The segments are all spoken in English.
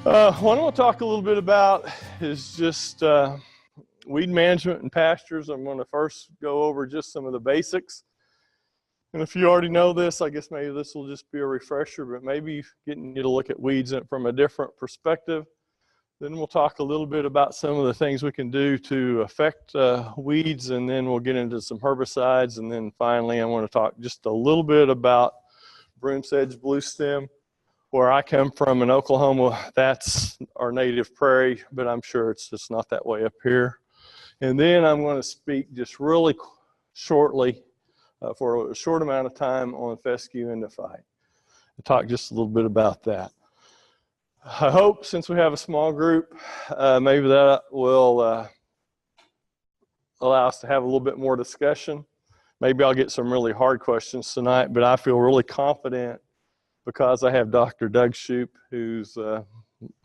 What I want to talk a little bit about is just weed management and pastures. I'm going to first go over just some of the basics. And if you already know this, I guess maybe this will just be a refresher, but maybe getting you to look at weeds from a different perspective. Then we'll talk a little bit about some of the things we can do to affect weeds, and then we'll get into some herbicides. And then finally, I want to talk just a little bit about broom sedge blue stem. Where I come from in Oklahoma, that's our native prairie, but I'm sure it's just not that way up here. And then I'm going to speak just really shortly for a short amount of time on fescue endophyte. I'll talk just a little bit about that. I hope since we have a small group, maybe that will allow us to have a little bit more discussion. Maybe I'll get some really hard questions tonight, but I feel really confident because I have Dr. Doug Shoup, who's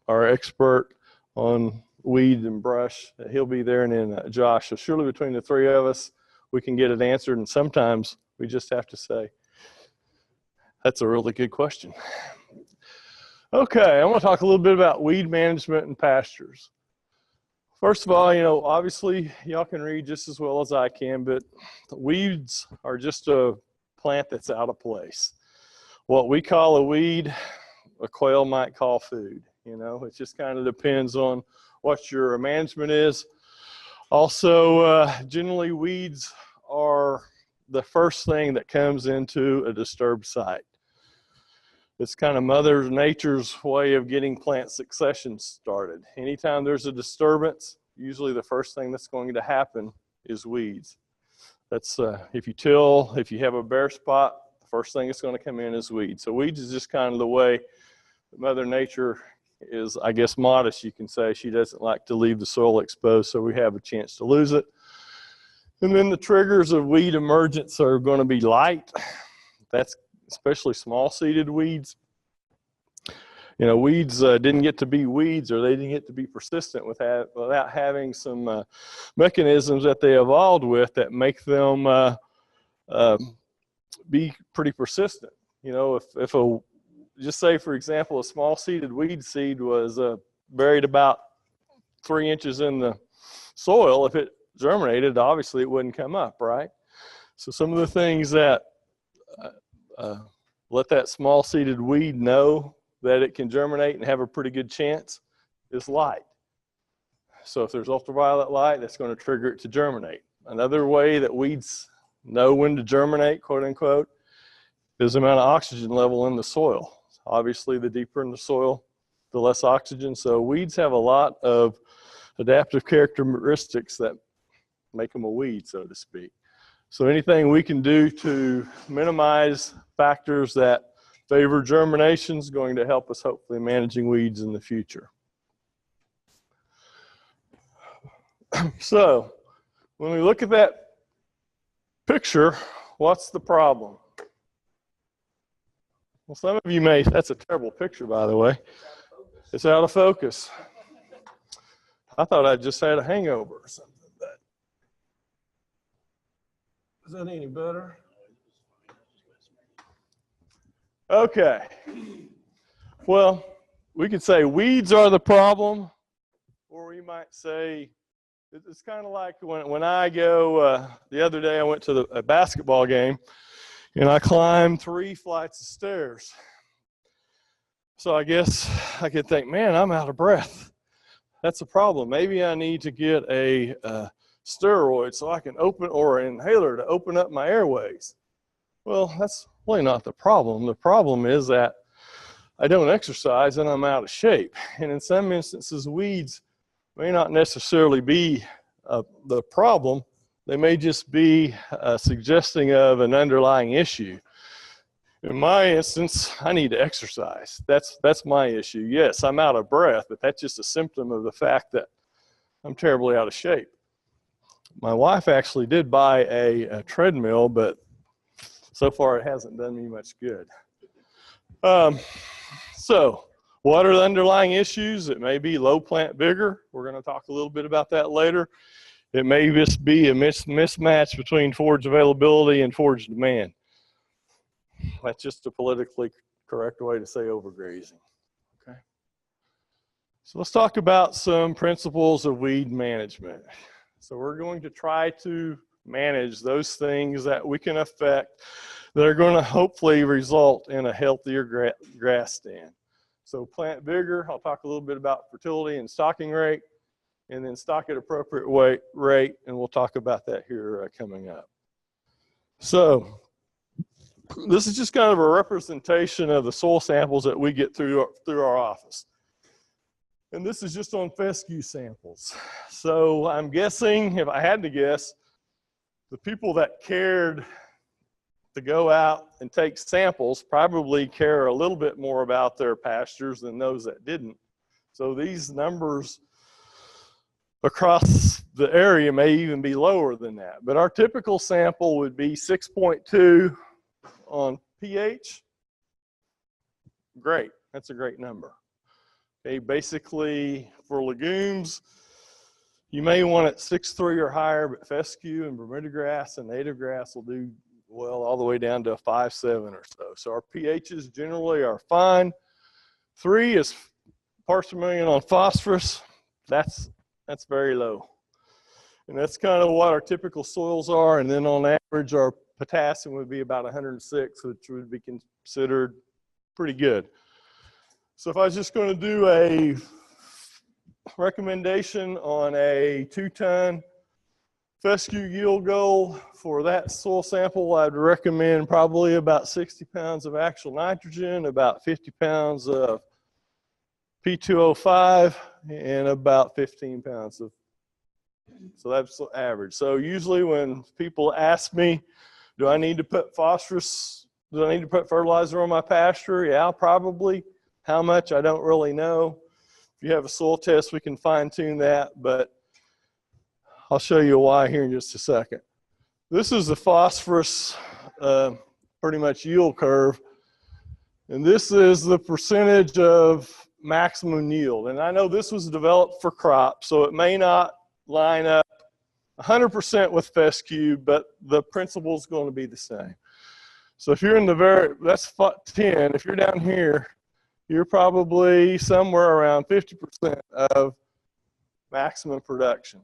our expert on weed and brush. He'll be there, and then Josh. So surely between the three of us, we can get it answered, and sometimes we just have to say, that's a really good question. Okay, I want to talk a little bit about weed management and pastures. First of all, you know, obviously y'all can read just as well as I can, but weeds are just a plant that's out of place. What we call a weed, a quail might call food. You know, it just kind of depends on what your management is. Also, generally weeds are the first thing that comes into a disturbed site. It's kind of Mother Nature's way of getting plant succession started. Anytime there's a disturbance, usually the first thing that's going to happen is weeds. That's if you till, if you have a bare spot, first thing that's going to come in is weeds. So weeds is just kind of the way Mother Nature is, I guess, modest, you can say. She doesn't like to leave the soil exposed, so we have a chance to lose it. And then the triggers of weed emergence are going to be light. That's especially small-seeded weeds. You know, weeds didn't get to be weeds, or they didn't get to be persistent without having some mechanisms that they evolved with that make them be pretty persistent. You know, if just say for example, a small seeded weed seed was buried about 3 inches in the soil, if it germinated, obviously it wouldn't come up, right? So some of the things that let that small seeded weed know that it can germinate and have a pretty good chance is light. So if there's ultraviolet light, that's going to trigger it to germinate. Another way that weeds know when to germinate, quote unquote, is the amount of oxygen level in the soil. Obviously, the deeper in the soil, the less oxygen. So weeds have a lot of adaptive characteristics that make them a weed, so to speak. So anything we can do to minimize factors that favor germination is going to help us hopefully managing weeds in the future. So when we look at that picture, what's the problem? Well, some of you may, that's a terrible picture, by the way. It's out of focus. I thought I just had a hangover or something. But is that any better? Okay. Well, we could say weeds are the problem, or we might say, it's kind of like when I go, the other day I went to a basketball game and I climbed 3 flights of stairs. So I guess I could think, man, I'm out of breath. That's a problem. Maybe I need to get a steroid so I can open, or an inhaler to open up my airways. Well, that's really not the problem. The problem is that I don't exercise and I'm out of shape. And in some instances, weeds may not necessarily be the problem. They may just be suggesting of an underlying issue. In my instance, I need to exercise. That's my issue. Yes, I'm out of breath, but that's just a symptom of the fact that I'm terribly out of shape. My wife actually did buy a treadmill, but so far it hasn't done me much good. So what are the underlying issues? It may be low plant vigor. We're going to talk a little bit about that later. It may just be a mismatch between forage availability and forage demand. That's just a politically correct way to say overgrazing. Okay. So let's talk about some principles of weed management. So we're going to try to manage those things that we can affect that are going to hopefully result in a healthier grass stand. So plant vigor, I'll talk a little bit about fertility and stocking rate, and then stock at appropriate rate, and we'll talk about that here coming up. So this is just kind of a representation of the soil samples that we get through our office. And this is just on fescue samples. So I'm guessing, if I had to guess, the people that cared to go out and take samples probably care a little bit more about their pastures than those that didn't. So these numbers across the area may even be lower than that. But our typical sample would be 6.2 on pH. Great, that's a great number. Okay, basically for legumes, you may want it 6.3 or higher, but fescue and Bermuda grass and native grass will do well all the way down to a 5.7 or so. So our pHs generally are fine. 3 is parts per million on phosphorus. That's very low. And that's kind of what our typical soils are. And then on average, our potassium would be about 106, which would be considered pretty good. So if I was just going to do a recommendation on a 2-ton fescue yield goal for that soil sample, I'd recommend probably about 60 pounds of actual nitrogen, about 50 pounds of P2O5, and about 15 pounds of, so that's average. So usually when people ask me, do I need to put phosphorus, do I need to put fertilizer on my pasture? Yeah, probably. How much, I don't really know. If you have a soil test, we can fine tune that, but I'll show you why here in just a second. This is the phosphorus pretty much yield curve. And this is the percentage of maximum yield. And I know this was developed for crops, so it may not line up 100% with fescue, but the principle is going to be the same. So if you're in the that's 10. If you're down here, you're probably somewhere around 50% of maximum production.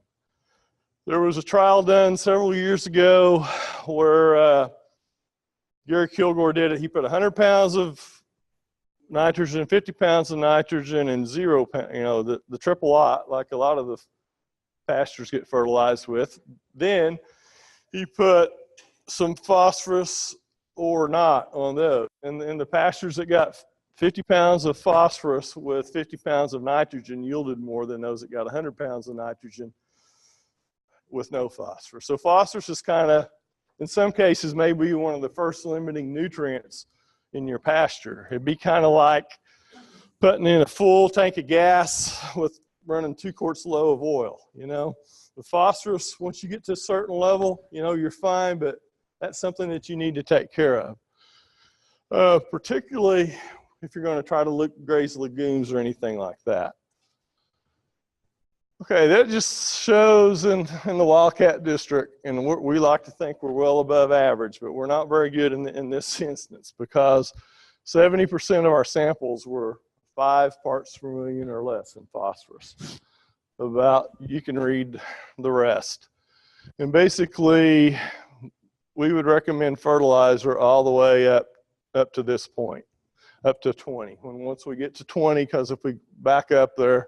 There was a trial done several years ago where Girard did it. He put 100 pounds of nitrogen, 50 pounds of nitrogen, and 0 pounds, you know, the triple lot, like a lot of the pastures get fertilized with. Then he put some phosphorus or not on those. And in the pastures that got 50 pounds of phosphorus with 50 pounds of nitrogen yielded more than those that got 100 pounds of nitrogen with no phosphorus. So phosphorus is kind of, in some cases, maybe one of the first limiting nutrients in your pasture. It'd be kind of like putting in a full tank of gas with running 2 quarts low of oil, you know. The phosphorus, once you get to a certain level, you know, you're fine, but that's something that you need to take care of. Particularly if you're going to try to graze legumes or anything like that. Okay, that just shows in the Wildcat district, and we like to think we're well above average, but we're not very good in this instance because 70% of our samples were 5 parts per million or less in phosphorus. You can read the rest. And basically, we would recommend fertilizer all the way up to this point, up to 20. Once we get to 20, because if we back up there,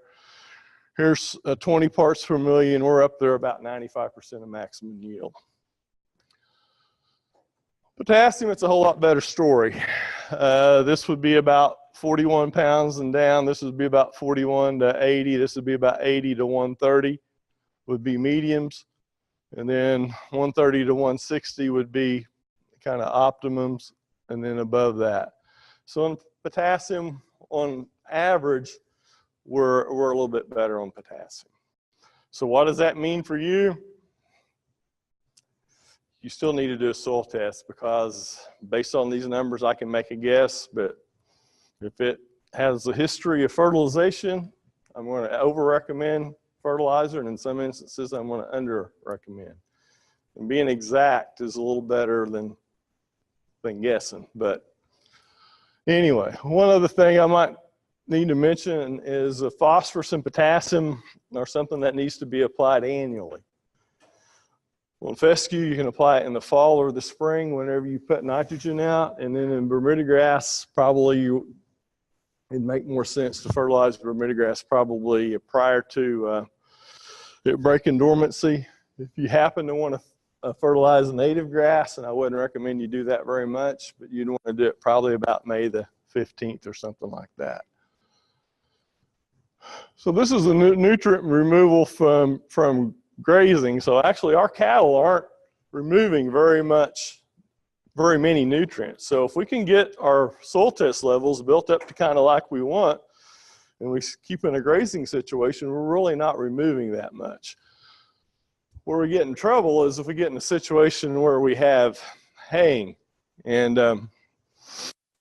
here's 20 parts per million. We're up there about 95% of maximum yield. Potassium, it's a whole lot better story. This would be about 41 pounds and down. This would be about 41 to 80. This would be about 80 to 130 would be mediums. And then 130 to 160 would be kind of optimums, and then above that. So in potassium, on average, we're a little bit better on potassium. So what does that mean for you? You still need to do a soil test because based on these numbers, I can make a guess, but if it has a history of fertilization, I'm going to over-recommend fertilizer, and in some instances, I'm going to under-recommend. And being exact is a little better than guessing. But anyway, one other thing I might need to mention is phosphorus and potassium are something that needs to be applied annually. Well, in fescue, you can apply it in the fall or the spring whenever you put nitrogen out, and then in Bermuda grass, probably it'd make more sense to fertilize Bermuda grass probably prior to it breaking dormancy. If you happen to want to fertilize native grass, and I wouldn't recommend you do that very much, but you'd want to do it probably about May the 15th or something like that. So this is the nutrient removal from grazing. So actually our cattle aren't removing very many nutrients. So if we can get our soil test levels built up to kind of like we want, and we keep in a grazing situation, we're really not removing that much. Where we get in trouble is if we get in a situation where we have haying, and I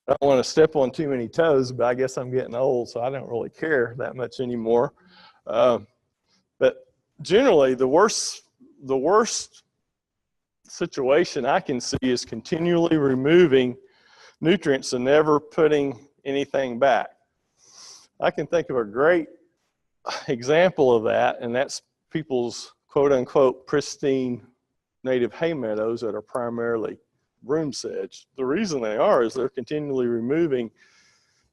don't want to step on too many toes, but I guess I'm getting old, so I don't really care that much anymore. But generally, the worst situation I can see is continually removing nutrients and never putting anything back. I can think of a great example of that, and that's people's quote-unquote pristine native hay meadows that are primarily broom sedge. The reason they are is they're continually removing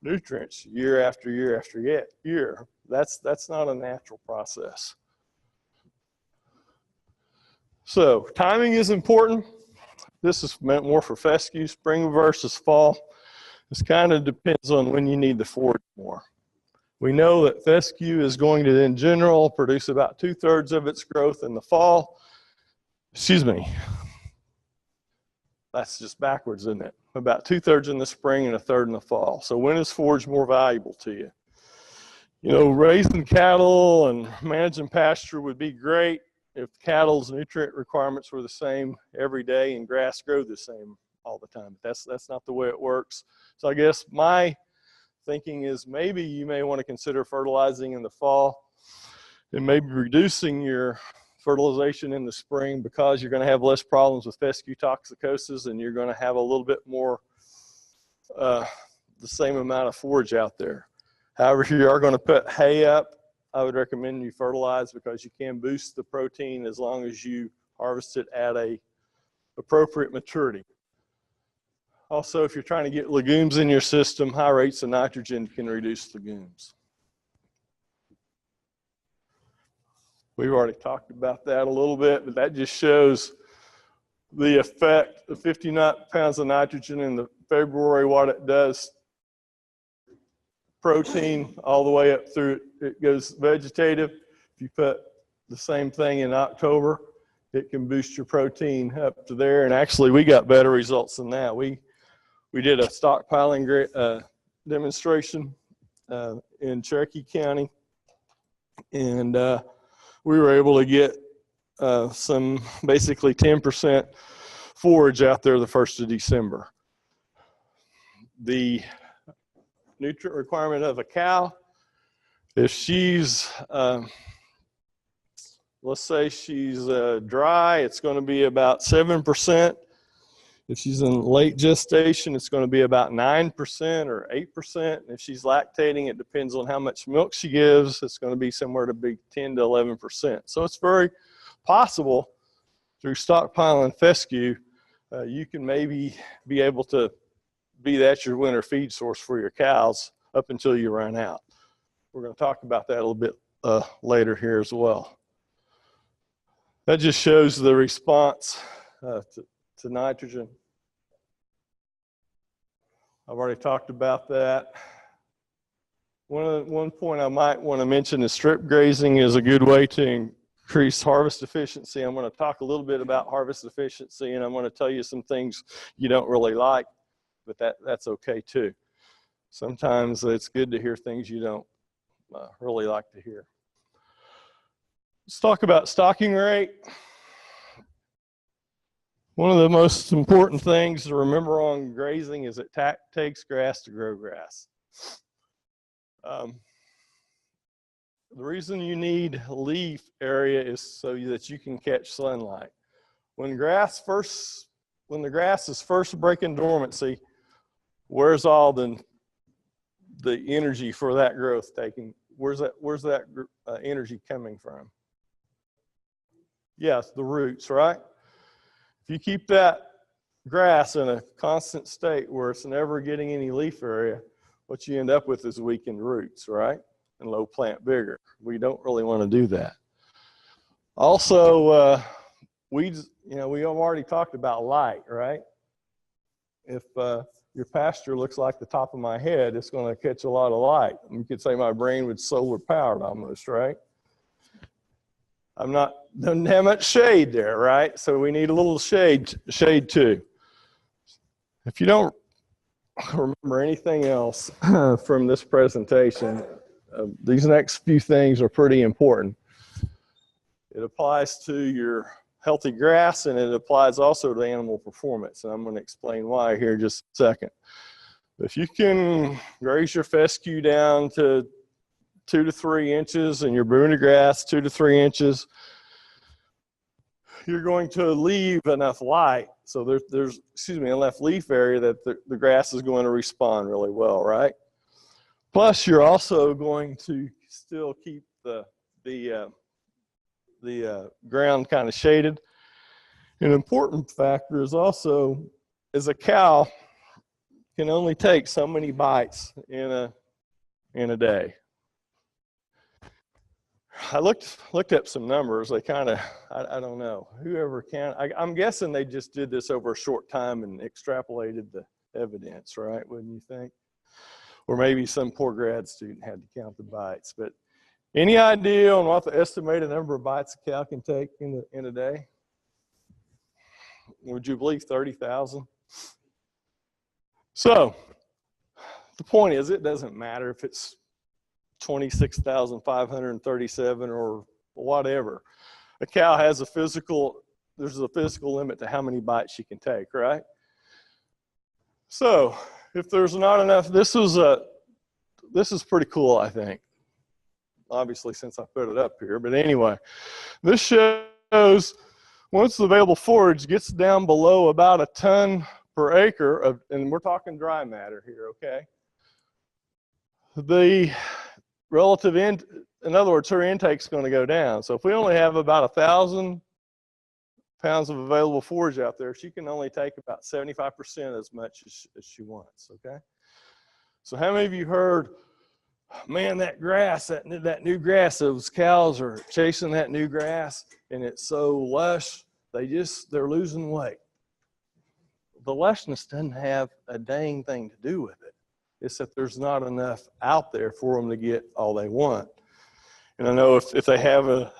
nutrients year after year after year. That's not a natural process. So timing is important. This is meant more for fescue, spring versus fall. This kind of depends on when you need the forage more. We know that fescue is going to, in general, produce about 2/3 of its growth in the fall. Excuse me. That's just backwards, isn't it? About 2/3 in the spring and 1/3 in the fall. So when is forage more valuable to you? You know, raising cattle and managing pasture would be great if cattle's nutrient requirements were the same every day and grass grew the same all the time. That's not the way it works. So I guess my thinking is maybe you may want to consider fertilizing in the fall and maybe reducing your fertilization in the spring, because you're going to have less problems with fescue toxicosis and you're going to have a little bit more the same amount of forage out there. However, if you are going to put hay up, I would recommend you fertilize, because you can boost the protein as long as you harvest it at a appropriate maturity. Also, if you're trying to get legumes in your system, high rates of nitrogen can reduce legumes. We've already talked about that a little bit, but that just shows the effect of 50 pounds of nitrogen in the February, what it does. Protein all the way up through it goes vegetative. If you put the same thing in October, it can boost your protein up to there. And actually, we got better results than that. We did a stockpiling demonstration in Cherokee County, and we were able to get some basically 10% forage out there the 1st of December. The nutrient requirement of a cow, if she's, let's say she's dry, it's going to be about 7%. If she's in late gestation, it's going to be about 9% or 8%. And if she's lactating, it depends on how much milk she gives. It's going to be somewhere to be 10 to 11%. So it's very possible through stockpiling fescue, you can maybe be able to be that your winter feed source for your cows up until you run out. We're going to talk about that a little bit later here as well. That just shows the response to nitrogen. I've already talked about that. One point I might want to mention is strip grazing is a good way to increase harvest efficiency. I'm going to talk a little bit about harvest efficiency, and I'm going to tell you some things you don't really like, but that's okay too. Sometimes it's good to hear things you don't really like to hear. Let's talk about stocking rate. One of the most important things to remember on grazing is it takes grass to grow grass. The reason you need leaf area is so that you can catch sunlight. When the grass is first breaking dormancy, where's all the the energy for that growth taking? Where's that energy coming from? Yes, the roots, right? If you keep that grass in a constant state where it's never getting any leaf area, what you end up with is weakened roots, right? And low plant vigor. We don't really want to do that. Also, weeds, you know, we have already talked about light, right? If your pasture looks like the top of my head, it's going to catch a lot of light. You could say my brain was solar powered almost, right? Don't have much shade there, right? So we need a little shade too. If you don't remember anything else from this presentation, these next few things are pretty important. It applies to your healthy grass, and it applies also to animal performance. And I'm going to explain why here in just a second. If you can graze your fescue down to 2 to 3 inches and your Bruner grass 2 to 3 inches, you're going to leave enough light, so there's enough leaf area that the grass is going to respond really well, right? Plus, you're also going to still keep the ground kind of shaded. An important factor is also, as a cow can only take so many bites in a day. I looked up some numbers. They kind of, I don't know, whoever can. I'm guessing they just did this over a short time and extrapolated the evidence, right? Wouldn't you think? Or maybe some poor grad student had to count the bites. But any idea on what the estimated number of bites a cow can take in a day? Would you believe 30,000? So the point is, it doesn't matter if it's 26,537 or whatever. A cow has there's a physical limit to how many bites she can take, right? So if there's not enough, this is pretty cool, I think. Obviously, since I put it up here, but anyway, this shows once the available forage gets down below about a ton per acre and we're talking dry matter here, okay? The relative in other words, her intake's going to go down. So if we only have about 1,000 pounds of available forage out there, she can only take about 75% as much as she wants, okay? So how many of you heard, man, that grass, that new grass, those cows are chasing that new grass and it's so lush, they're losing weight. The lushness doesn't have a dang thing to do with it. It's that there's not enough out there for them to get all they want. And I know if they have a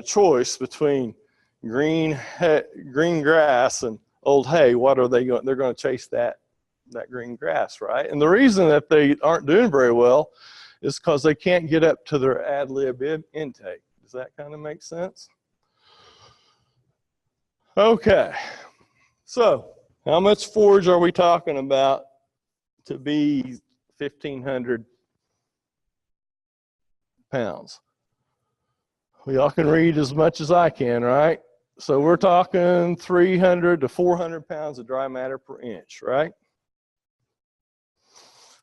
choice between green grass and old hay, what are they going? They're going to chase that green grass, right? And the reason that they aren't doing very well is because they can't get up to their ad lib intake. Does that kind of make sense? Okay, so how much forage are we talking about to be 1,500 pounds? Well, y'all can read as much as I can, right? So we're talking 300 to 400 pounds of dry matter per inch, right?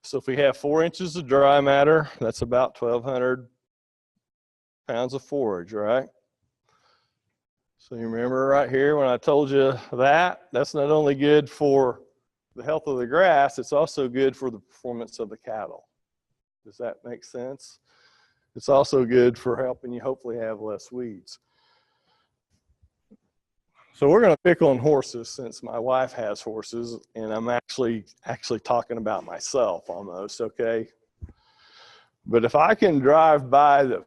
So if we have 4 inches of dry matter, that's about 1,200 pounds of forage, right? So you remember right here when I told you that's not only good for the health of the grass, it's also good for the performance of the cattle. Does that make sense? It's also good for helping you hopefully have less weeds. So we're going to pick on horses since my wife has horses, and I'm actually talking about myself almost, okay? But if I can drive by the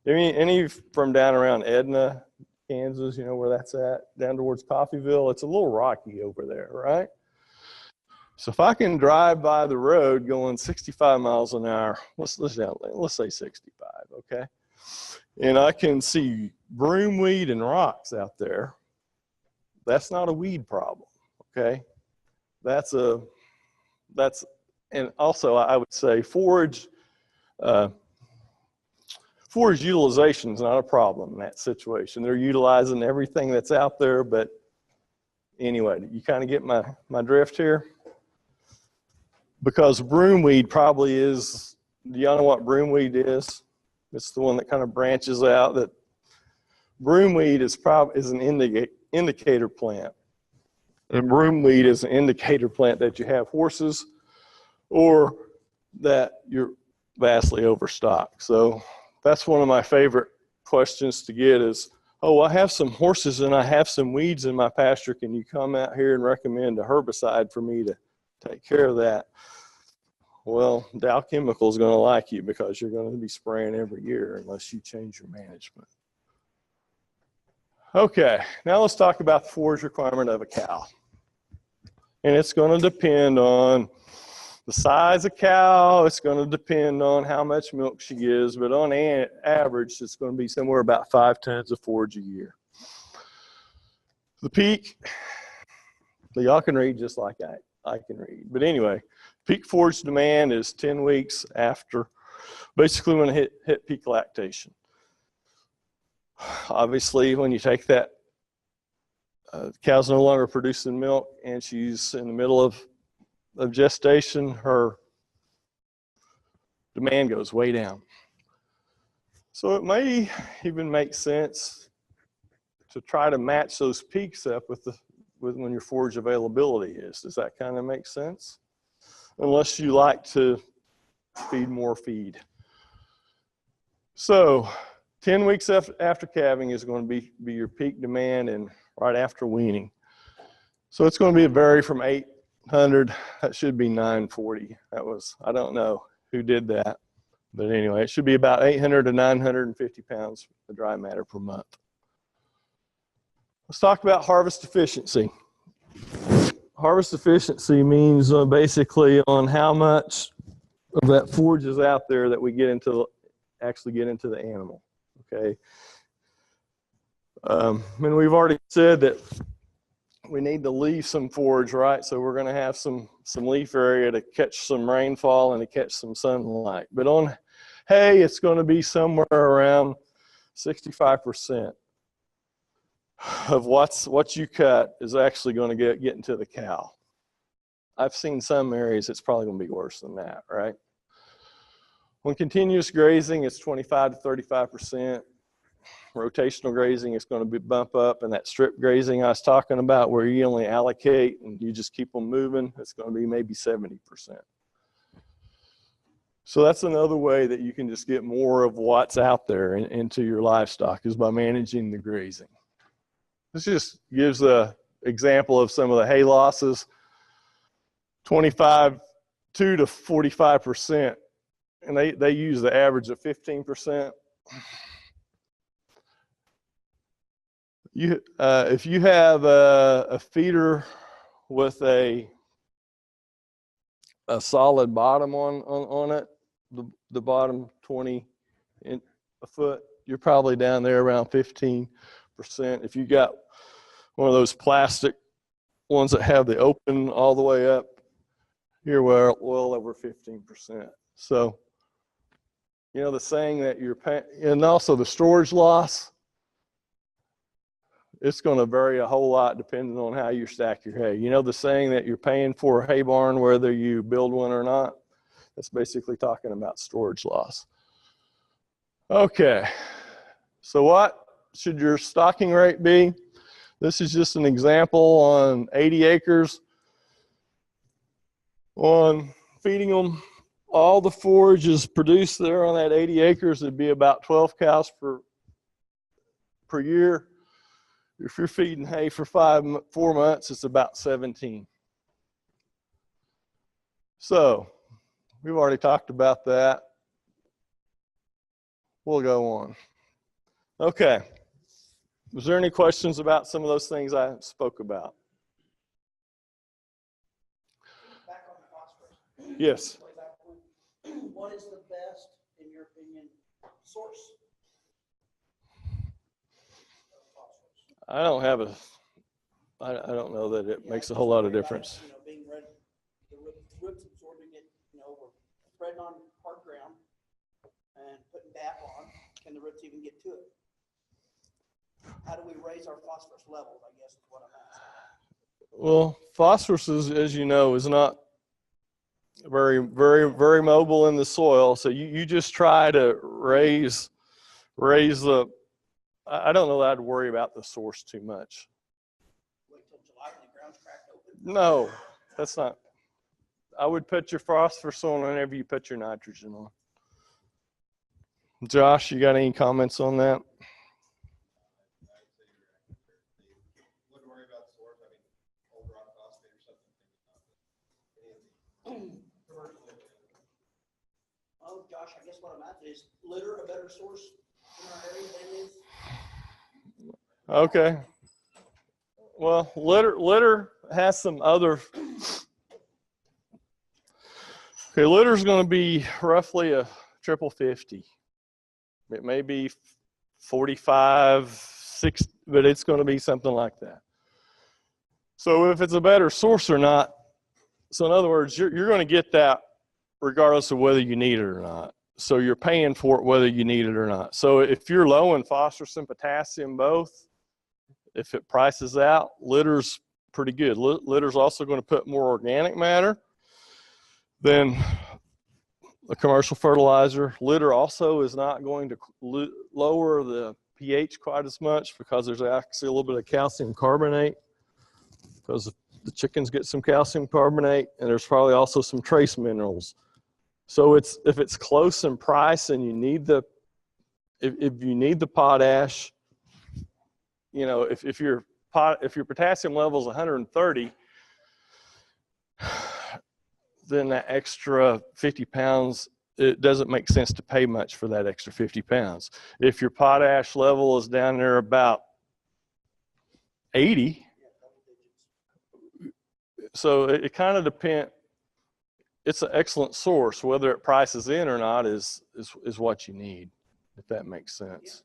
any from down around Edna, Kansas, you know where that's at, down towards Coffeyville, it's a little rocky over there, right? So if I can drive by the road going 65 miles an hour, let's say 65, okay? And I can see broomweed and rocks out there, that's not a weed problem, okay? And also I would say forage utilization is not a problem in that situation. They're utilizing everything that's out there, but anyway, you kind of get my drift here? because broomweed probably is, do y'all know what broomweed is? It's the one that kind of branches out. That broomweed is an indicator plant. And broomweed is an indicator plant that you have horses or that you're vastly overstocked. So that's one of my favorite questions to get is, oh, I have some horses and I have some weeds in my pasture. Can you come out here and recommend a herbicide for me to take care of that? Well, Dow Chemical is going to like you because you're going to be spraying every year unless you change your management. Okay, now let's talk about the forage requirement of a cow. And it's going to depend on the size of cow. It's going to depend on how much milk she gives, but on average, it's going to be somewhere about 5 tons of forage a year. The peak, y'all can read just like I can read. But anyway, peak forage demand is 10 weeks after, basically when it hit peak lactation. Obviously, when you take that, the cow's no longer producing milk and she's in the middle of gestation, her demand goes way down. So it may even make sense to try to match those peaks up with when your forage availability is. Does that kind of make sense? Unless you like to feed more feed. So 10 weeks after calving is going to be your peak demand and right after weaning. So it's going to vary from 800, that should be 940. That was, I don't know who did that, but anyway, it should be about 800 to 950 pounds of dry matter per month. Let's talk about harvest efficiency. Harvest efficiency means basically on how much of that forage is out there that we actually get into the animal, okay? And we've already said that we need to leave some forage, right? So we're going to have some leaf area to catch some rainfall and to catch some sunlight. But on hay, it's going to be somewhere around 65% of what you cut is actually going to get into the cow. I've seen some areas it's probably going to be worse than that, right? On continuous grazing, it's 25 to 35%. Rotational grazing is going to bump up, and that strip grazing I was talking about where you only allocate and you just keep them moving, it's going to be maybe 70%. So that's another way that you can just get more of what's out there into your livestock is by managing the grazing. This just gives an example of some of the hay losses, 2 to 45%, and they use the average of 15%. If you have a feeder with a solid bottom on it, the bottom 20 a foot, you're probably down there around 15%. If you got one of those plastic ones that have the open all the way up, you're well over 15%. So, you know, the saying that you're paying, and also the storage loss, it's going to vary a whole lot depending on how you stack your hay. You know the saying that you're paying for a hay barn whether you build one or not? That's basically talking about storage loss. Okay, so what should your stocking rate be? This is just an example on 80 acres. On feeding them all the forage is produced there on that 80 acres, it'd be about 12 cows per year. If you're feeding hay for 4 months, it's about 17. So we've already talked about that. We'll go on. Okay. Was there any questions about some of those things I spoke about? Back on the phosphorus. Yes. What is the best, in your opinion, source? I don't have I don't know that it makes a whole lot of difference. You know, being red, the roots absorbing it, you know, we're spreading on hard ground and putting DAP on. Can the roots even get to it? How do we raise our phosphorus levels, I guess is what I'm asking. Well, phosphorus, as you know, is not very, very, very mobile in the soil. So you just try to raise the, I don't know that I'd worry about the source too much. Wait till July when the ground's cracked open. No, that's not. I would put your phosphorus on whenever you put your nitrogen on. Josh, you got any comments on that? Oh, Josh, I guess what I'm at is litter a better source in our area than is. Okay. Well, litter has some other. Okay, litter is going to be roughly a triple 50. It may be 45, 60, but it's going to be something like that. So if it's a better source or not, so in other words, you're going to get that regardless of whether you need it or not. So you're paying for it whether you need it or not. So if you're low in phosphorus and potassium both, if it prices out, litter's pretty good. Litter's also going to put more organic matter than a commercial fertilizer. Litter also is not going to lower the pH quite as much because there's actually a little bit of calcium carbonate, because the chickens get some calcium carbonate, and there's probably also some trace minerals. So if it's close in price and you need the, if you need the potash, you know, if your potassium level is 130, then that extra 50 pounds, it doesn't make sense to pay much for that extra 50 pounds. If your potash level is down there about 80, so it kind of depends. It's an excellent source. Whether it prices in or not is what you need, if that makes sense.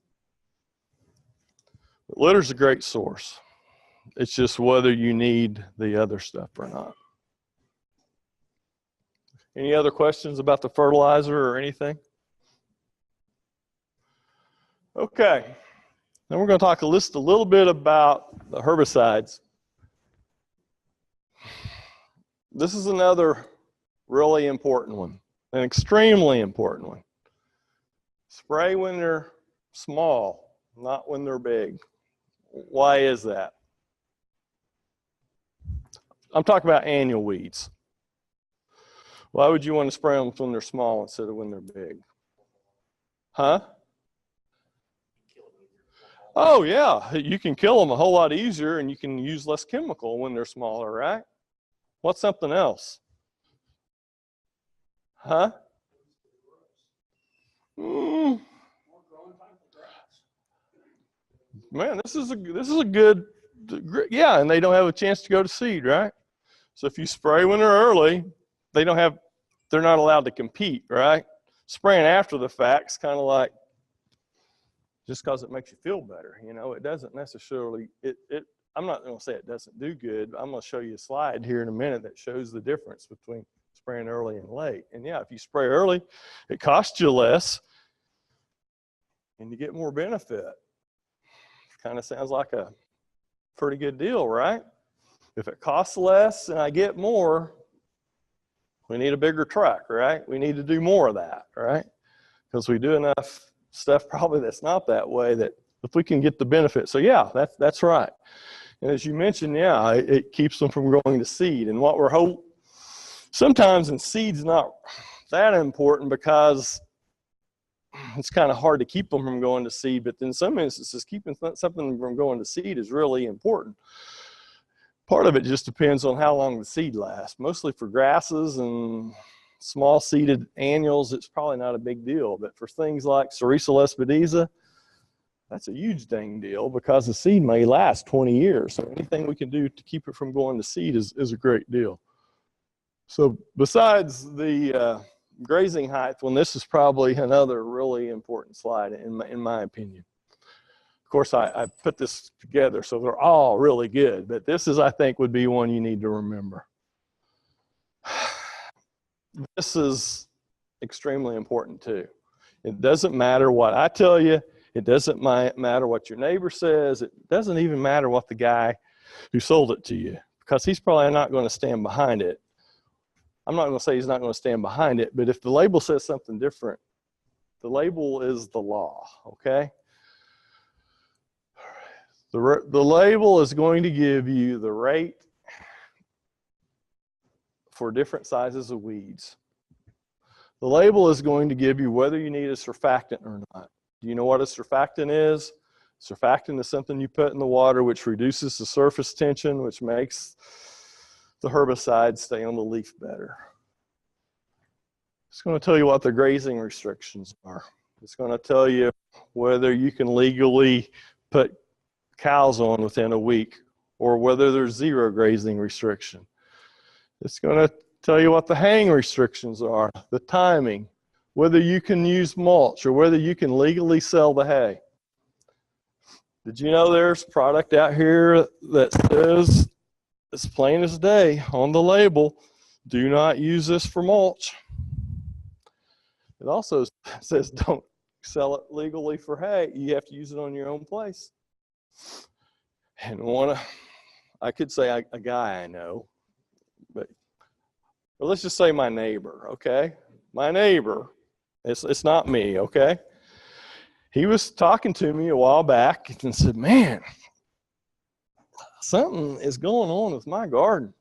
But litter's a great source. It's just whether you need the other stuff or not. Any other questions about the fertilizer or anything? Okay. Then we're going to talk a little bit about the herbicides. This is another really important one, an extremely important one. Spray when they're small, not when they're big. Why is that? I'm talking about annual weeds. Why would you want to spray them when they're small instead of when they're big? Huh? Oh, yeah. You can kill them a whole lot easier, and you can use less chemical when they're smaller, right? What's something else? Huh? Man, this is a good, yeah, and they don't have a chance to go to seed, right? So if you spray when they're early, they're not allowed to compete, right? Spraying after the fact's kind of like, just because it makes you feel better, you know, it doesn't necessarily, I'm not going to say it doesn't do good. I'm going to show you a slide here in a minute that shows the difference between spraying early and late. And yeah, if you spray early, it costs you less and you get more benefit. Kind of sounds like a pretty good deal, right? If it costs less and I get more, we need a bigger truck, right? We need to do more of that, right? Because we do enough stuff probably that's not that way, that if we can get the benefit. So yeah, that's right. And as you mentioned, yeah, it keeps them from going to seed. And what we're sometimes in seed's not that important because it's kind of hard to keep them from going to seed, but in some instances, keeping something from going to seed is really important. Part of it just depends on how long the seed lasts. Mostly for grasses and small seeded annuals, it's probably not a big deal. But for things like Cerisa lespedeza, that's a huge dang deal because the seed may last 20 years. So anything we can do to keep it from going to seed is a great deal. So besides the grazing height, well, this is probably another really important slide in my opinion. Of course, I put this together so they're all really good, but this is, I think, would be one you need to remember. This is extremely important too. It doesn't matter what I tell you. It doesn't matter what your neighbor says. It doesn't even matter what the guy who sold it to you, because he's probably not going to stand behind it. I'm not going to say he's not going to stand behind it, but if the label says something different, the label is the law, okay? The label is going to give you the rate for different sizes of weeds. The label is going to give you whether you need a surfactant or not. Do you know what a surfactant is? Surfactant is something you put in the water which reduces the surface tension, which makes the herbicide stay on the leaf better. It's going to tell you what the grazing restrictions are. It's going to tell you whether you can legally put cows on within a week or whether there's zero grazing restriction. It's going to tell you what the hang restrictions are, the timing, whether you can use mulch or whether you can legally sell the hay. Did you know there's product out here that says, as plain as day on the label, do not use this for mulch? It also says don't sell it legally for hay. You have to use it on your own place. And I could say a guy I know, but let's just say my neighbor, okay? My neighbor, it's not me, okay? He was talking to me a while back and said, man, something is going on with my garden.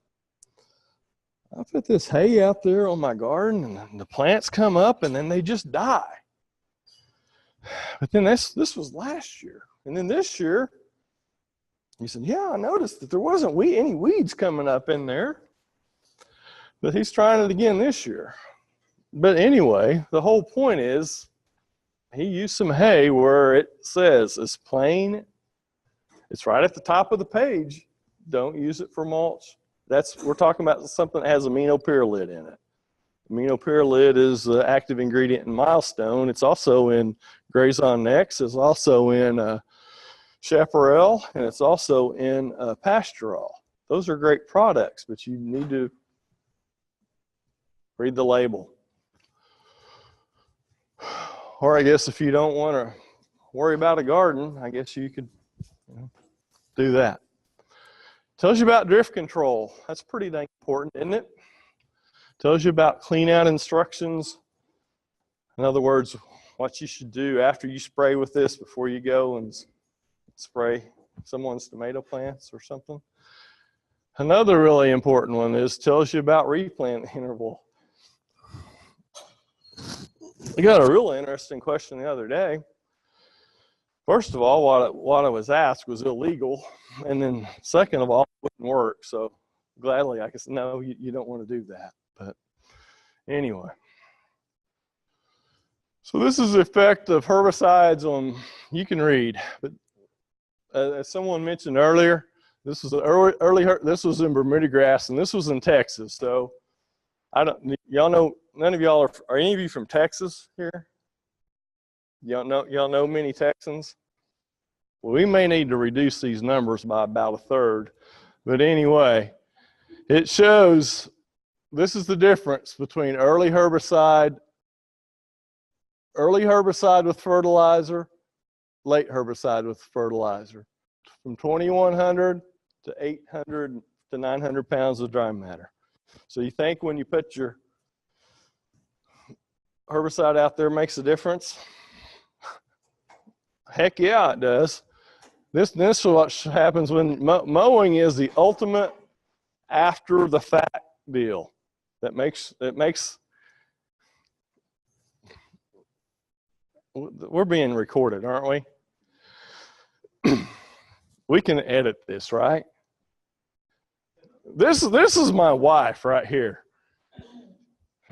I put this hay out there on my garden and the plants come up and then they just die. But then this was last year. And then this year, he said, yeah, I noticed that there wasn't any weeds coming up in there. But he's trying it again this year. But anyway, the whole point is he used some hay where it says it's plain. It's right at the top of the page. Don't use it for mulch. We're talking about something that has aminopyrrolid in it. Aminopyrrolid is the active ingredient in Milestone. It's also in Grazon Next. It's also in Chaparral, and it's also in Pasturol. Those are great products, but you need to read the label. Or I guess if you don't want to worry about a garden, I guess you could do that. Tells you about drift control. That's pretty dang important, isn't it? Tells you about clean out instructions. In other words, what you should do after you spray with this before you go and spray someone's tomato plants or something. Another really important one tells you about replant interval. I got a real interesting question the other day. First of all, what I was asked was illegal. And then second of all, it wouldn't work. So gladly I could say, no, you don't want to do that. But anyway. So this is the effect of herbicides on, you can read. But as someone mentioned earlier, this was this was in Bermuda grass and this was in Texas. So y'all know, none of y'all are any of you from Texas here? Y'all know many Texans? Well, we may need to reduce these numbers by about a third. But anyway, it shows this is the difference between early herbicide with fertilizer, late herbicide with fertilizer. From 2,100 to 800 to 900 pounds of dry matter. So you think when you put your herbicide out there makes a difference? Heck yeah, it does. This is what happens when mowing is the ultimate after the fact deal. We're being recorded, aren't we? We can edit this, right? This is my wife right here.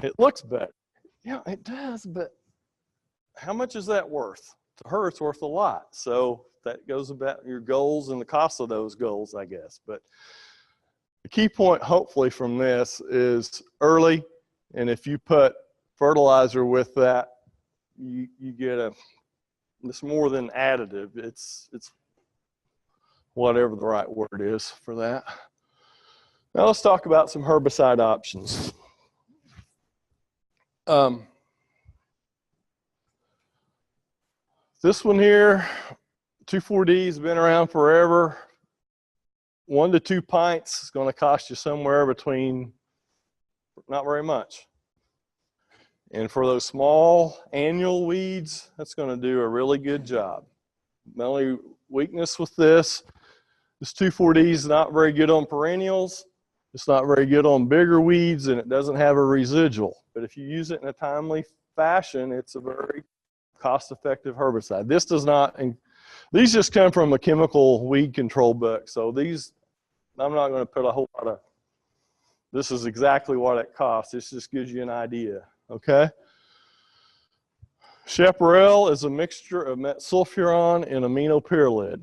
It looks better. Yeah, it does, but how much is that worth? To her, it's worth a lot. So that goes about your goals and the cost of those goals, I guess. But the key point, hopefully, from this is early, and if you put fertilizer with that, you get it's more than additive. It's whatever the right word is for that. Now let's talk about some herbicide options. This one here, 2,4-D, has been around forever. 1 to 2 pints is going to cost you somewhere between not very much. And for those small annual weeds, that's going to do a really good job. The only weakness with this 2,4-D is not very good on perennials. It's not very good on bigger weeds, and it doesn't have a residual. But if you use it in a timely fashion, it's a very cost-effective herbicide. This does not, and these just come from a chemical weed control book. So these, I'm not going to put a whole lot of, this is exactly what it costs. This just gives you an idea, okay? Chaparral is a mixture of metsulfuron and aminopyrrolid.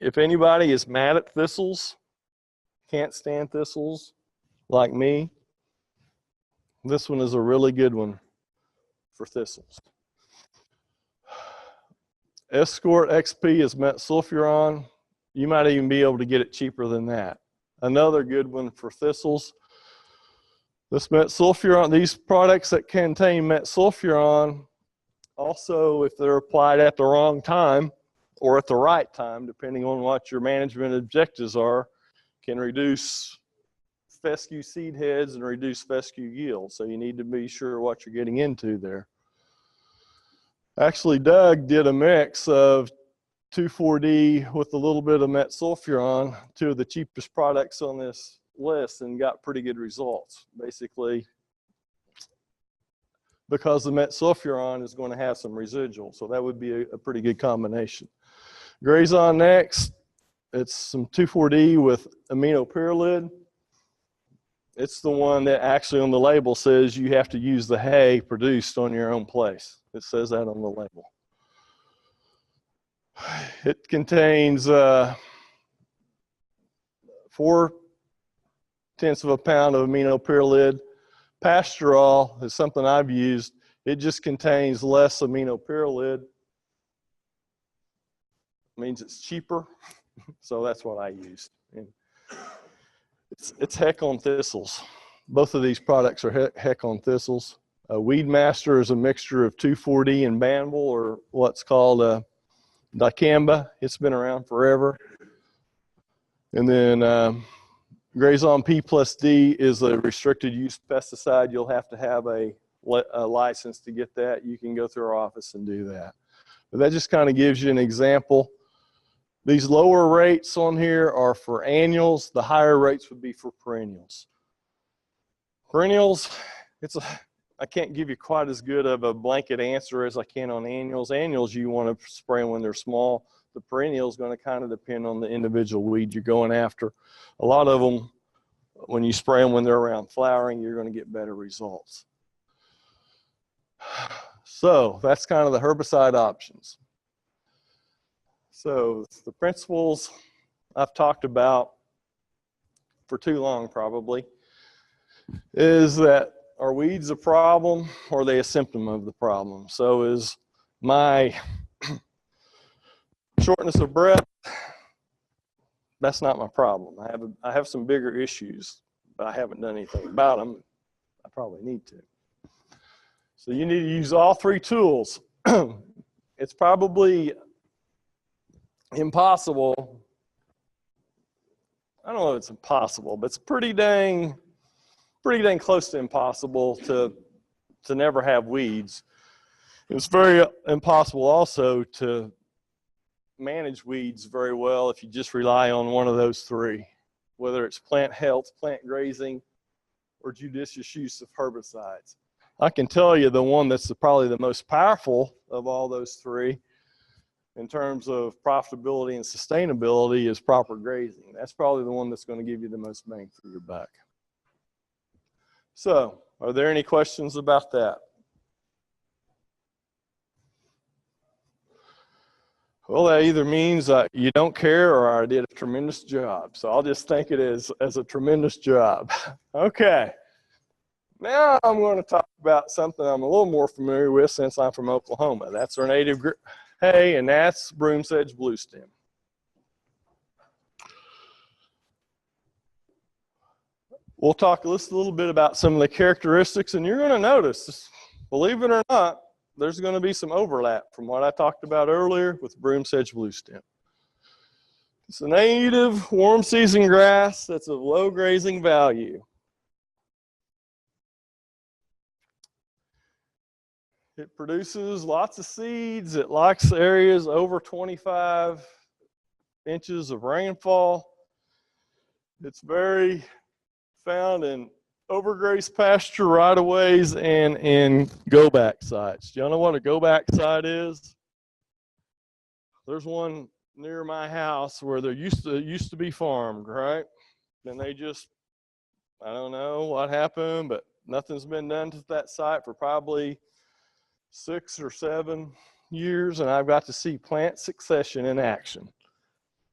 If anybody is mad at thistles, can't stand thistles like me, this one is a really good one for thistles. Escort XP is metsulfuron. You might even be able to get it cheaper than that. Another good one for thistles. This metsulfuron, these products that contain metsulfuron, also if they're applied at the wrong time or at the right time, depending on what your management objectives are, can reduce fescue seed heads and reduce fescue yield. So you need to be sure what you're getting into there. Actually, Doug did a mix of 2,4-D with a little bit of metsulfuron, two of the cheapest products on this list, and got pretty good results. Basically, because the metsulfuron is going to have some residual, so that would be a pretty good combination. Grazon next, it's some 2,4-D with aminopyrrolid. It's the one that actually on the label says you have to use the hay produced on your own place. It says that on the label. It contains 4/10 of a pound of aminopyrrolid. Pastoral is something I've used. It just contains less aminopyrrolid. It means it's cheaper, so that's what I used. And it's heck on thistles. Both of these products are heck on thistles. Weedmaster is a mixture of 2,4-D and Banvel, or what's called dicamba. It's been around forever. And then Grazon P+D is a restricted use pesticide. You'll have to have a license to get that. You can go through our office and do that. But that just kind of gives you an example. These lower rates on here are for annuals. The higher rates would be for perennials. Perennials, I can't give you quite as good of a blanket answer as I can on annuals. Annuals, you want to spray them when they're small. The perennial is going to kind of depend on the individual weed you're going after. A lot of them, when you spray them when they're around flowering, you're going to get better results. So that's kind of the herbicide options. So the principles I've talked about for too long probably is that are weeds a problem or are they a symptom of the problem? So is my shortness of breath, that's not my problem. I have some bigger issues, but I haven't done anything about them. I probably need to. So you need to use all three tools. It's probably impossible. I don't know if it's impossible, but it's pretty dang close to impossible to never have weeds. It's very impossible also to manage weeds very well if you just rely on one of those three, whether it's plant health, plant grazing, or judicious use of herbicides. I can tell you the one that's probably the most powerful of all those three in terms of profitability and sustainability is proper grazing. That's probably the one that's going to give you the most bang for your buck. So, are there any questions about that? Well, that either means you don't care or I did a tremendous job. So I'll just think it as a tremendous job. Okay. Now I'm going to talk about something I'm a little more familiar with since I'm from Oklahoma. That's our native hay, and that's broom sedge bluestem. We'll talk just a little bit about some of the characteristics, and you're going to notice, believe it or not, there's going to be some overlap from what I talked about earlier with broom sedge bluestem. It's a native warm season grass that's of low grazing value. It produces lots of seeds. It likes areas over 25 inches of rainfall. It's very found in overgrazed pasture right-of-ways and in go-back sites. Do y'all know what a go-back site is? There's one near my house where there used to be farmed, right? And they just, I don't know what happened, but nothing's been done to that site for probably 6 or 7 years, and I've got to see plant succession in action.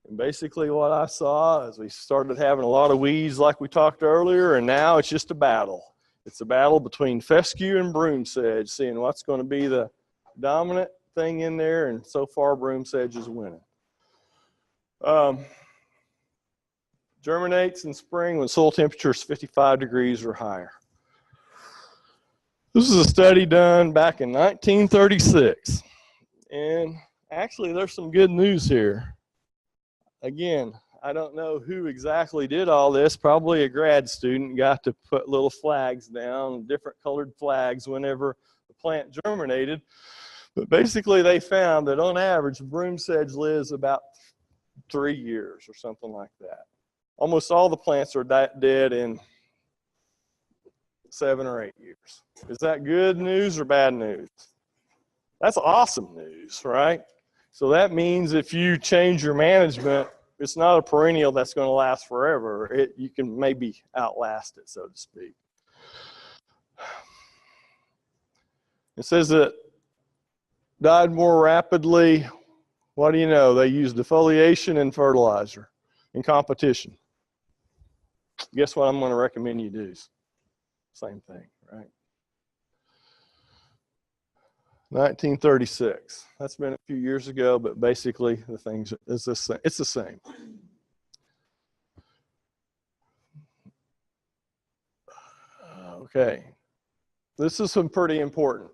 And basically what I saw is we started having a lot of weeds like we talked earlier, and now it's just a battle. It's a battle between fescue and broom sedge, seeing what's going to be the dominant thing in there, and so far broom sedge is winning. Germinates in spring when soil temperature is 55 degrees or higher. This is a study done back in 1936, and actually there's some good news here. Again, I don't know who exactly did all this. Probably a grad student got to put little flags down, different colored flags whenever the plant germinated. But basically they found that on average, broom sedge lives about 3 years or something like that. Almost all the plants are dead in 7 or 8 years. Is that good news or bad news? That's awesome news, right? So that means if you change your management, it's not a perennial that's going to last forever. You can maybe outlast it, so to speak. It says that died more rapidly. What do you know? They used defoliation and fertilizer in competition. Guess what I'm going to recommend you do? Same thing, right? 1936. That's been a few years ago, but basically the things is the same. It's the same. Okay, this is some pretty important.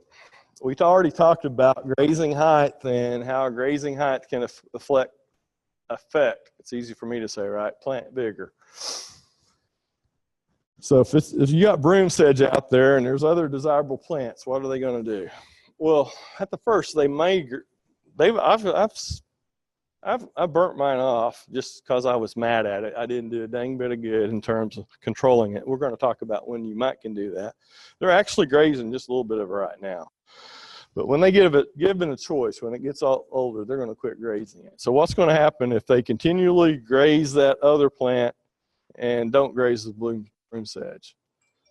We already talked about grazing height and how grazing height can affect. It's easy for me to say, right? Plant vigor. So if you got broom sedge out there and there's other desirable plants, what are they going to do? Well, at the first, I've burnt mine off just because I was mad at it. I didn't do a dang bit of good in terms of controlling it. We're going to talk about when you can do that. They're actually grazing just a little bit of it right now. But when they given a choice, when it gets older, they're going to quit grazing it. So what's going to happen if they continually graze that other plant and don't graze the broom sedge?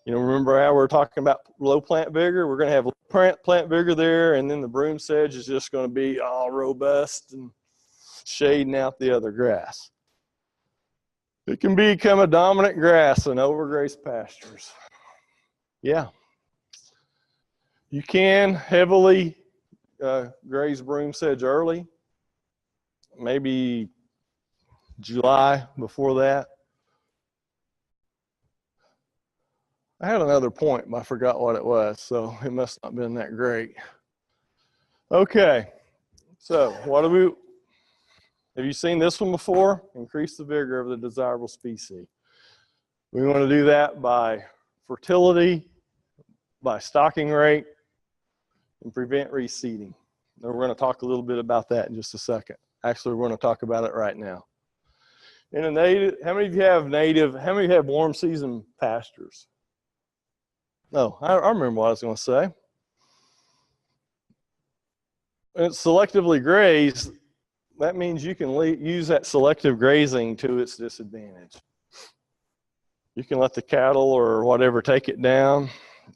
You know, remember how we're talking about low plant vigor? We're going to have plant vigor there, and then the broom sedge is just going to be all robust and shading out the other grass. It can become a dominant grass in overgrazed pastures. Yeah. You can heavily graze broom sedge early, maybe July before that. I had another point, but I forgot what it was, so it must not have been that great. Okay, so have you seen this one before? Increase the vigor of the desirable species. We want to do that by fertility, by stocking rate, and prevent reseeding. And we're going to talk a little bit about that in just a second. Actually, we're going to talk about it right now. In a native, how many of you have warm season pastures? No, I remember what I was going to say. When it's selectively grazed, that means you can use that selective grazing to its disadvantage. You can let the cattle or whatever take it down,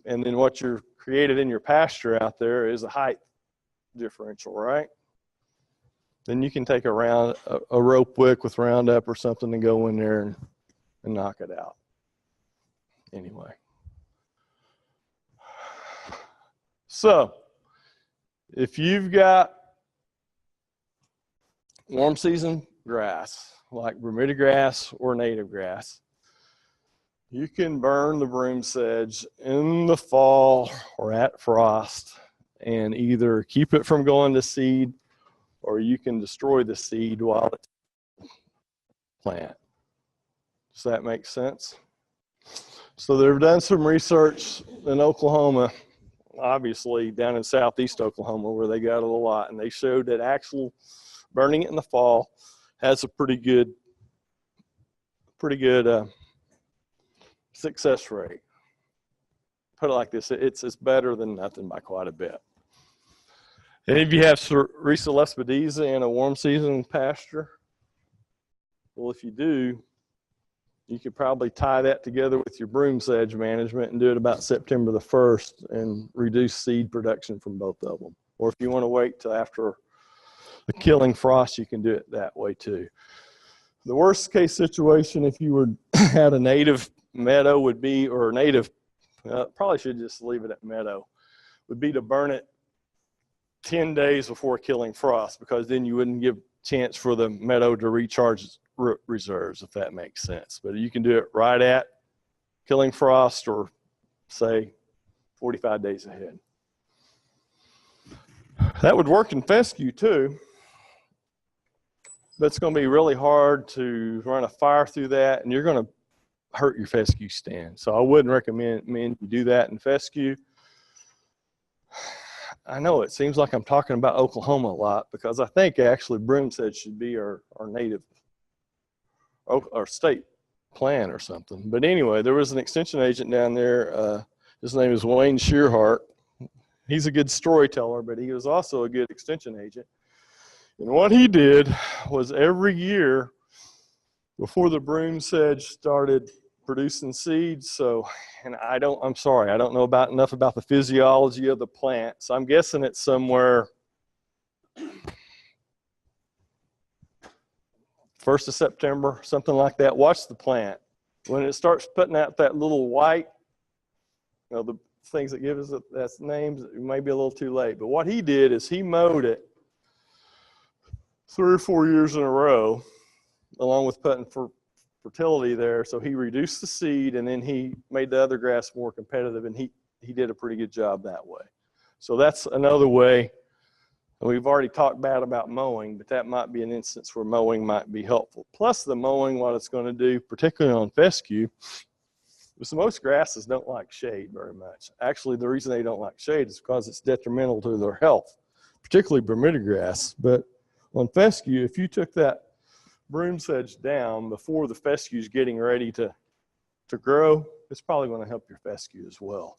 and then what you're created in your pasture out there is a height differential, right? Then you can take a rope wick with Roundup or something and go in there and knock it out. Anyway. So, if you've got warm season grass, like Bermuda grass or native grass, you can burn the broom sedge in the fall or at frost and either keep it from going to seed, or you can destroy the seed while it's plant. Does that make sense? So they've done some research in Oklahoma, obviously down in southeast Oklahoma where they got it a lot, and they showed that actual burning it in the fall has a pretty good success rate. Put it like this, it's better than nothing by quite a bit. And if you have Cerisa lespedeza in a warm season pasture, well, if you do, you could probably tie that together with your broom sedge management and do it about September the 1st and reduce seed production from both of them. Or if you want to wait till after the killing frost, you can do it that way too. The worst case situation, if you had a native meadow, would be, or native, probably should just leave it at meadow, would be to burn it 10 days before killing frost, because then you wouldn't give chance for the meadow to recharge its root reserves, if that makes sense. But you can do it right at killing frost, or say 45 days ahead. That would work in fescue too, but it's going to be really hard to run a fire through that, and you're going to hurt your fescue stand. So I wouldn't recommend you do that in fescue. I know it seems like I'm talking about Oklahoma a lot, because I think actually broom sedge should be our native, our state plan or something. But anyway, there was an extension agent down there. His name is Wayne Shearhart. He's a good storyteller, but he was also a good extension agent. And what he did was every year before the broom sedge started producing seeds, I'm sorry, I don't know enough about the physiology of the plant, so I'm guessing it's somewhere 1st of September, something like that. Watch the plant. When it starts putting out that little white, the things that give us that's names, it may be a little too late. But what he did is he mowed it 3 or 4 years in a row, along with putting fertility there. So he reduced the seed, and then he made the other grass more competitive, and he did a pretty good job that way. So that's another way. We've already talked bad about mowing, but that might be an instance where mowing might be helpful. Plus the mowing, what it's going to do, particularly on fescue, is most grasses don't like shade very much. Actually, the reason they don't like shade is because it's detrimental to their health, particularly Bermuda grass. But on fescue, if you took that broom sedge down before the fescue is getting ready to grow, it's probably going to help your fescue as well.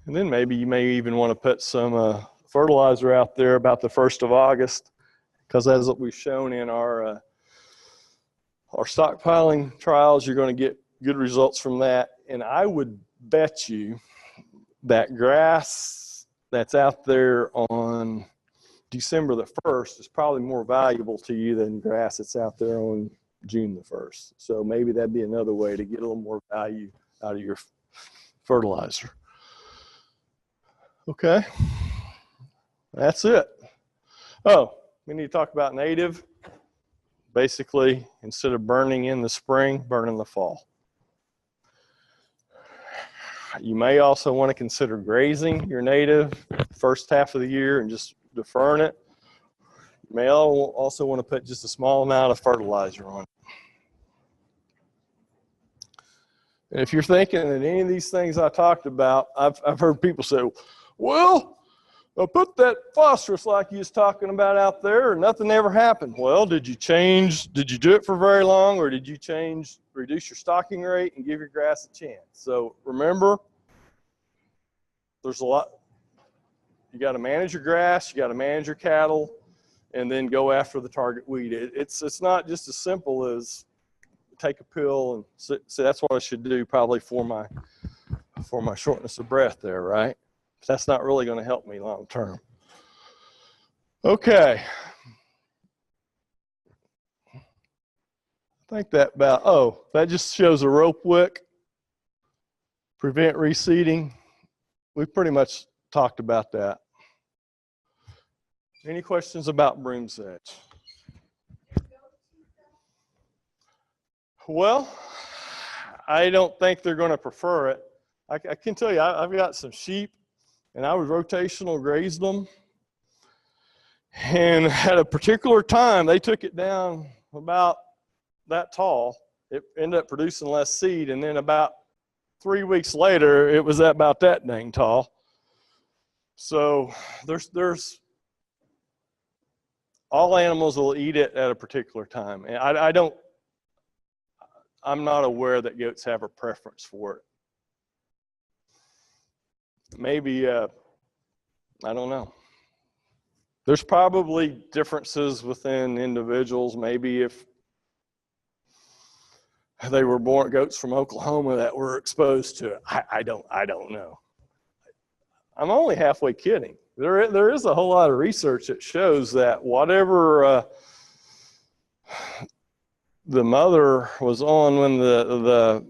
And then maybe you may even want to put some fertilizer out there about the 1st of August, because as we've shown in our stockpiling trials, you're going to get good results from that. And I would bet you that grass that's out there on December the 1st is probably more valuable to you than grass that's out there on June the 1st. So maybe that'd be another way to get a little more value out of your fertilizer. Okay, that's it. Oh, we need to talk about native. Basically, instead of burning in the spring, burn in the fall. You may also want to consider grazing your native first half of the year and just deferring it. You may also want to put just a small amount of fertilizer on it. And if you're thinking that any of these things I talked about, I've heard people say, well, I put that phosphorus like you was talking about out there and nothing ever happened. Well, did you do it for very long, or did you reduce your stocking rate and give your grass a chance? So remember, there's a lot. You got to manage your grass, you got to manage your cattle, and then go after the target weed. It's not just as simple as take a pill and so that's what I should do probably for my shortness of breath there, right? But that's not really going to help me long term. Okay. I think that that just shows a rope wick. Prevent reseeding. We've pretty much talked about that. Any questions about broom sedge? Well, I don't think they're going to prefer it. I can tell you, I've got some sheep, and I would rotational graze them. And at a particular time, they took it down about that tall, it ended up producing less seed, and then about 3 weeks later, it was about that dang tall. So there's all animals will eat it at a particular time, and I'm not aware that goats have a preference for it. Maybe, I don't know. There's probably differences within individuals. Maybe if they were born goats from Oklahoma that were exposed to it. I don't know. I'm only halfway kidding. There is a whole lot of research that shows that whatever the mother was on when the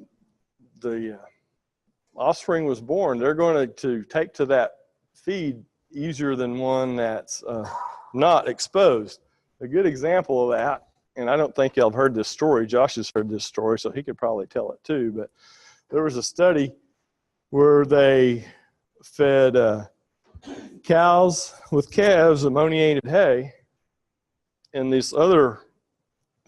offspring was born, they're going to take to that feed easier than one that's not exposed. A good example of that, and I don't think y'all have heard this story. Josh has heard this story, so he could probably tell it too. But there was a study where they fed cows with calves ammoniated hay, and these other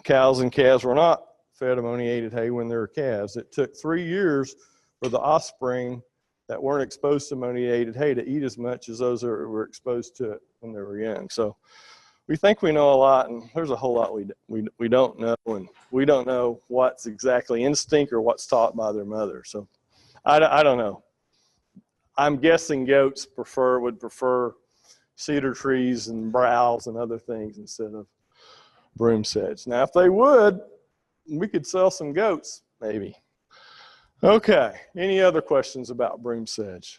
cows and calves were not fed ammoniated hay when they were calves. It took 3 years for the offspring that weren't exposed to ammoniated hay to eat as much as those that were exposed to it when they were young. So we think we know a lot, and there's a whole lot we don't know, and we don't know what's exactly instinct or what's taught by their mother. So I don't know. I'm guessing goats would prefer cedar trees and browse and other things instead of broom sedge. Now, if they would, we could sell some goats, maybe. Okay, any other questions about broom sedge?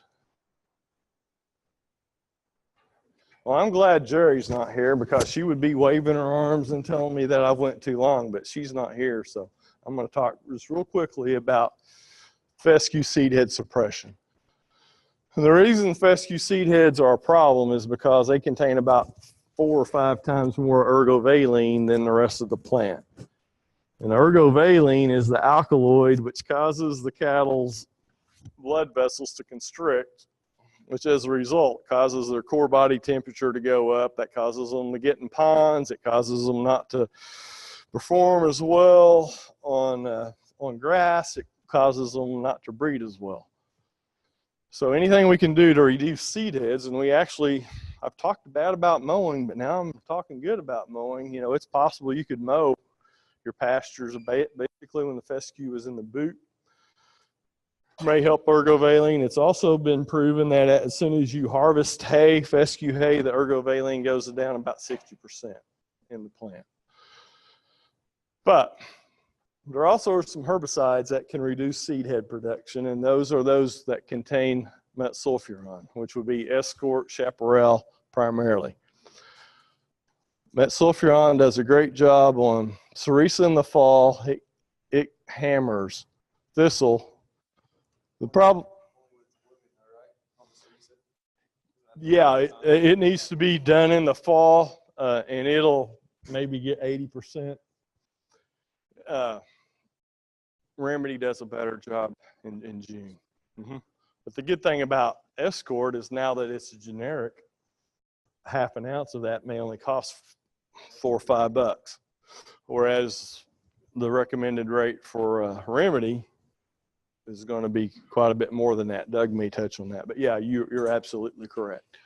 Well, I'm glad Jerry's not here because she would be waving her arms and telling me that I went too long, but she's not here, so I'm going to talk just real quickly about fescue seed head suppression. And the reason fescue seed heads are a problem is because they contain about 4 or 5 times more ergovaline than the rest of the plant. And ergovaline is the alkaloid which causes the cattle's blood vessels to constrict, which as a result causes their core body temperature to go up. That causes them to get in ponds. It causes them not to perform as well on grass. It causes them not to breed as well. So anything we can do to reduce seed heads, and I've talked bad about mowing, but now I'm talking good about mowing. You know, it's possible you could mow your pastures basically when the fescue is in the boot. May help ergovaline. It's also been proven that as soon as you harvest hay, fescue hay, the ergovaline goes down about 60% in the plant. But there also are some herbicides that can reduce seed head production, and those are those that contain metsulfuron, which would be Escort, Chaparral primarily. Metsulfuron does a great job on cerisa in the fall. It hammers thistle. The problem, yeah, it needs to be done in the fall, and it'll maybe get 80%. Remedy does a better job in June. But the good thing about Escort is now that it's a generic, half an ounce of that may only cost $4 or $5, whereas the recommended rate for Remedy is going to be quite a bit more than that. Doug may touch on that, but yeah, you're absolutely correct.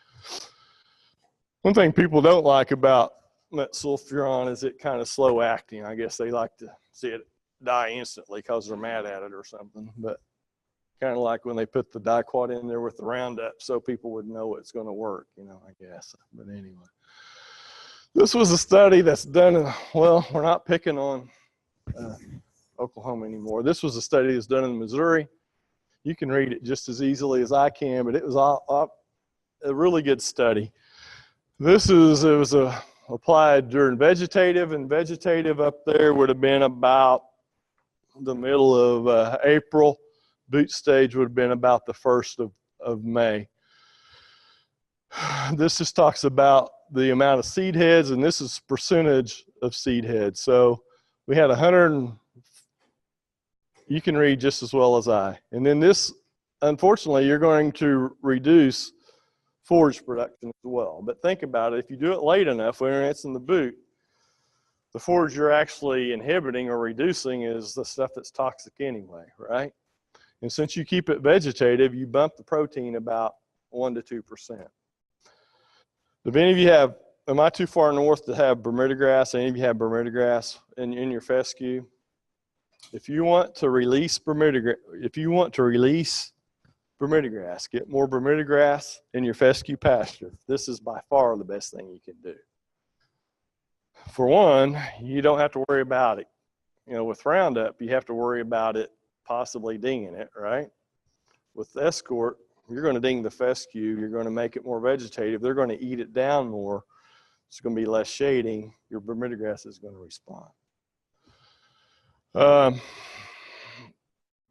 One thing people don't like about metsulfuron is it kind of slow acting. I guess they like to see it die instantly because they're mad at it or something, but kind of like when they put the diquat in there with the Roundup so people would know it's going to work, you know, I guess. But anyway, this was a study that's done well, we're not picking on Oklahoma anymore. This was a study that's done in Missouri. You can read it just as easily as I can, but it was a really good study. It was applied during vegetative, and vegetative up there would have been about the middle of April. Boot stage would have been about the 1st of May. This just talks about the amount of seed heads, and this is percentage of seed heads. So we had 100, you can read just as well as I. And then this, unfortunately, you're going to reduce forage production as well. But think about it, if you do it late enough when it's in the boot, The forage you're actually inhibiting or reducing is the stuff that's toxic anyway, right? And since you keep it vegetative, you bump the protein about 1 to 2%. If any of you have, am I too far north to have Bermuda grass? Any of you have Bermuda grass in your fescue? If you want to release Bermuda grass, get more Bermuda grass in your fescue pasture. This is by far the best thing you can do. For one, you don't have to worry about it. You know, with Roundup, you have to worry about it possibly dinging it, right? With Escort, you're going to ding the fescue. You're going to make it more vegetative. They're going to eat it down more. It's going to be less shading. Your Bermuda grass is going to respond.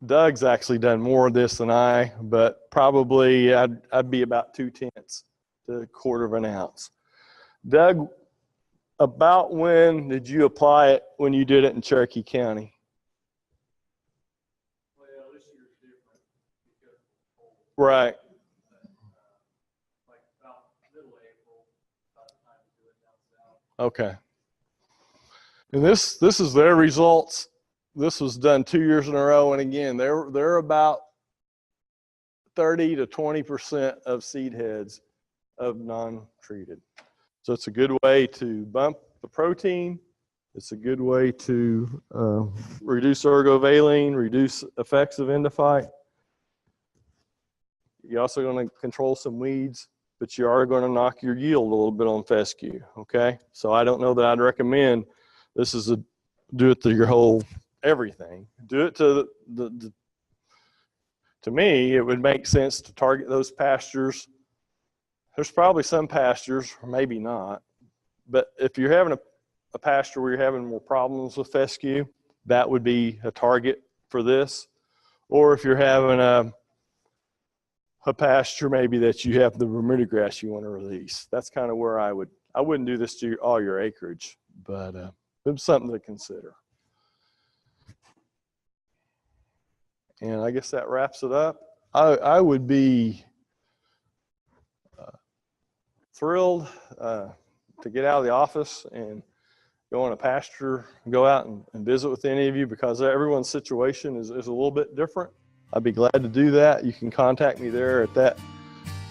Doug's actually done more of this than I, but probably I'd be about 2/10 to 1/4 of an ounce. Doug, about when did you apply it when you did it in Cherokee County? Well, this year's different because of the cold. Right. Like about middle April, about the time to do it down south. Okay. And this is their results. This was done 2 years in a row, and again, they're about 30 to 20% of seed heads of non-treated. So it's a good way to bump the protein. It's a good way to reduce ergovaline, reduce effects of endophyte. You're also going to control some weeds, but you are going to knock your yield a little bit on fescue, okay? So I don't know that I'd recommend this is do it to your whole everything. Do it to to me, it would make sense to target those pastures. There's probably some pastures, or maybe not, but if you're having a pasture where you're having more problems with fescue, that would be a target for this. Or if you're having a pasture maybe that you have the Bermuda grass you want to release, that's kind of where I wouldn't do this to all your acreage, but it's something to consider. And I guess that wraps it up. I would be thrilled to get out of the office and go on a pasture, go out and visit with any of you, because everyone's situation is a little bit different. I'd be glad to do that. You can contact me there at that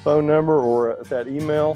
phone number or at that email.